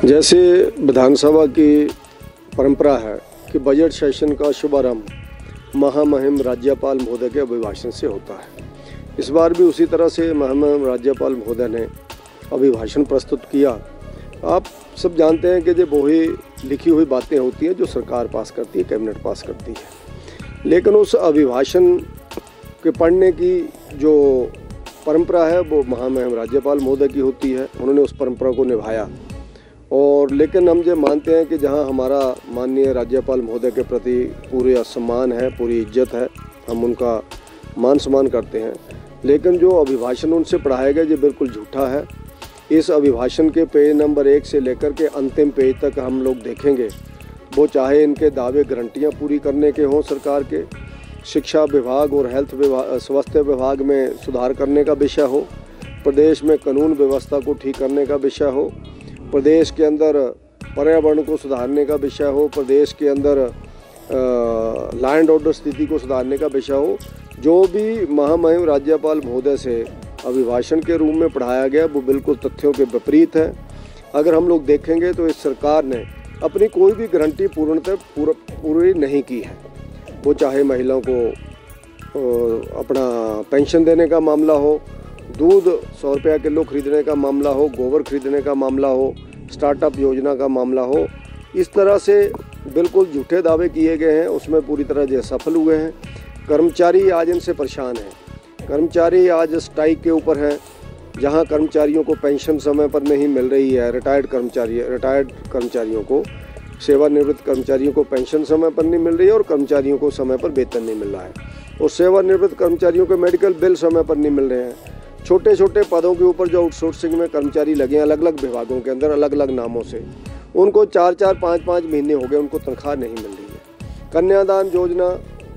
जैसे विधानसभा की परंपरा है कि बजट सेशन का शुभारंभ महामहिम राज्यपाल महोदय के अभिभाषण से होता है। इस बार भी उसी तरह से महामहिम राज्यपाल महोदय ने अभिभाषण प्रस्तुत किया। आप सब जानते हैं कि जो वही लिखी हुई बातें होती हैं जो सरकार पास करती है, कैबिनेट पास करती है, लेकिन उस अभिभाषण के पढ़ने की जो परंपरा है वो महामहिम राज्यपाल महोदय की होती है। उन्होंने उस परंपरा को निभाया और लेकिन हम ये मानते हैं कि जहां हमारा माननीय राज्यपाल महोदय के प्रति पूरे सम्मान है, पूरी इज्जत है, हम उनका मान सम्मान करते हैं, लेकिन जो अभिभाषण उनसे पढ़ाया गया ये बिल्कुल झूठा है। इस अभिभाषण के पेज नंबर 1 से लेकर के अंतिम पेज तक हम लोग देखेंगे, वो चाहे इनके दावे गारंटियाँ पूरी करने के हों सरकार के, शिक्षा विभाग और हेल्थ विभाग, स्वास्थ्य विभाग में सुधार करने का विषय हो, प्रदेश में कानून व्यवस्था को ठीक करने का विषय हो, प्रदेश के अंदर पर्यावरण को सुधारने का विषय हो, प्रदेश के अंदर लॉ एंड ऑर्डर स्थिति को सुधारने का विषय हो, जो भी महामहिम राज्यपाल महोदय से अभिभाषण के रूप में पढ़ाया गया वो बिल्कुल तथ्यों के विपरीत है। अगर हम लोग देखेंगे तो इस सरकार ने अपनी कोई भी गारंटी पूर्णतः पूरी नहीं की है। वो चाहे महिलाओं को अपना पेंशन देने का मामला हो, दूध 100 रुपया किलो खरीदने का मामला हो, गोबर खरीदने का मामला हो, स्टार्टअप योजना का मामला हो, इस तरह से बिल्कुल झूठे दावे किए गए हैं, उसमें पूरी तरह से सफल हुए हैं। कर्मचारी आज इनसे परेशान हैं, कर्मचारी आज स्ट्राइक के ऊपर हैं, जहां कर्मचारियों को पेंशन समय पर नहीं मिल रही है, रिटायर्ड कर्मचारियों को, सेवानिवृत्त कर्मचारियों को पेंशन समय पर नहीं मिल रही है और कर्मचारियों को समय पर वेतन नहीं मिल रहा है, और सेवानिवृत्त कर्मचारियों के मेडिकल बिल समय पर नहीं मिल रहे हैं। छोटे छोटे पदों के ऊपर जो आउटसोर्सिंग में कर्मचारी लगे हैं अलग अलग विभागों के अंदर अलग अलग नामों से, उनको 4-4, 5-5 महीने हो गए उनको तनख्वाह नहीं मिल रही है। कन्यादान योजना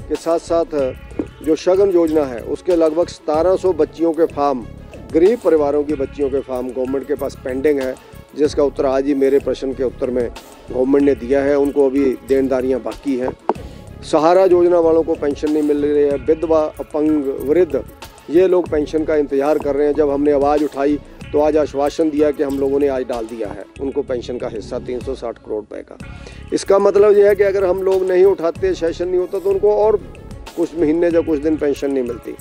के साथ साथ जो शगन योजना है उसके लगभग 1700 बच्चियों के फॉर्म, गरीब परिवारों की बच्चियों के फॉर्म गवर्नमेंट के पास पेंडिंग है, जिसका उत्तर आज ही मेरे प्रश्न के उत्तर में गवर्नमेंट ने दिया है। उनको अभी देनदारियाँ बाकी हैं। सहारा योजना वालों को पेंशन नहीं मिल रही है। विधवा, अपंग, वृद्ध, ये लोग पेंशन का इंतजार कर रहे हैं। जब हमने आवाज़ उठाई तो आज आश्वासन दिया कि हम लोगों ने आज डाल दिया है उनको पेंशन का हिस्सा 360 करोड़ रुपए का। इसका मतलब यह है कि अगर हम लोग नहीं उठाते, सेशन नहीं होता, तो उनको और कुछ महीने या कुछ दिन पेंशन नहीं मिलती।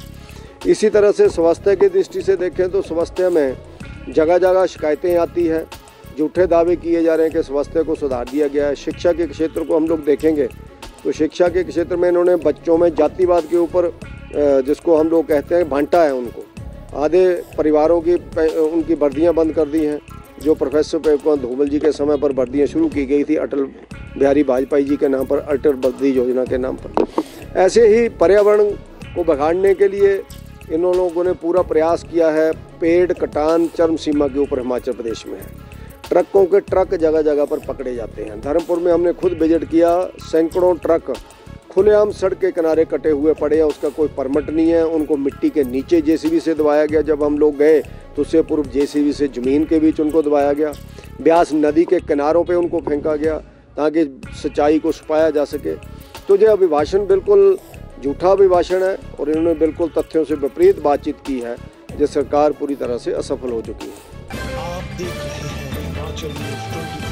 इसी तरह से स्वास्थ्य की दृष्टि से देखें तो स्वास्थ्य में जगह जगह शिकायतें आती है, झूठे दावे किए जा रहे हैं कि स्वास्थ्य को सुधार दिया गया है। शिक्षा के क्षेत्र को हम लोग देखेंगे तो शिक्षा के क्षेत्र में इन्होंने बच्चों में जातिवाद के ऊपर, जिसको हम लोग कहते हैं, बांटा है उनको। आधे परिवारों की उनकी वर्दियां बंद कर दी हैं। जो प्रोफेसर प्रेम धूमल जी के समय पर वर्दियां शुरू की गई थी अटल बिहारी वाजपेयी जी के नाम पर, अटल वर्दी योजना के नाम पर। ऐसे ही पर्यावरण को बिगाड़ने के लिए इन लोगों ने पूरा प्रयास किया है। पेड़ कटान चरम सीमा के ऊपर हिमाचल प्रदेश में है। ट्रकों के ट्रक जगह जगह पर पकड़े जाते हैं। धर्मपुर में हमने खुद विजिट किया, सैकड़ों ट्रक खुलेआम सड़क के किनारे कटे हुए पड़े हैं, उसका कोई परमिट नहीं है। उनको मिट्टी के नीचे जेसीबी से दबाया गया। जब हम लोग गए तो उससे पूर्व जेसीबी से ज़मीन के बीच उनको दबाया गया। ब्यास नदी के किनारों पे उनको फेंका गया ताकि सच्चाई को छुपाया जा सके। तो ये अभिभाषण बिल्कुल झूठा अभिभाषण है और इन्होंने बिल्कुल तथ्यों से विपरीत बातचीत की है, जिस सरकार पूरी तरह से असफल हो चुकी है। आप देख रहे हैं हिमाचल न्यूज़ 24।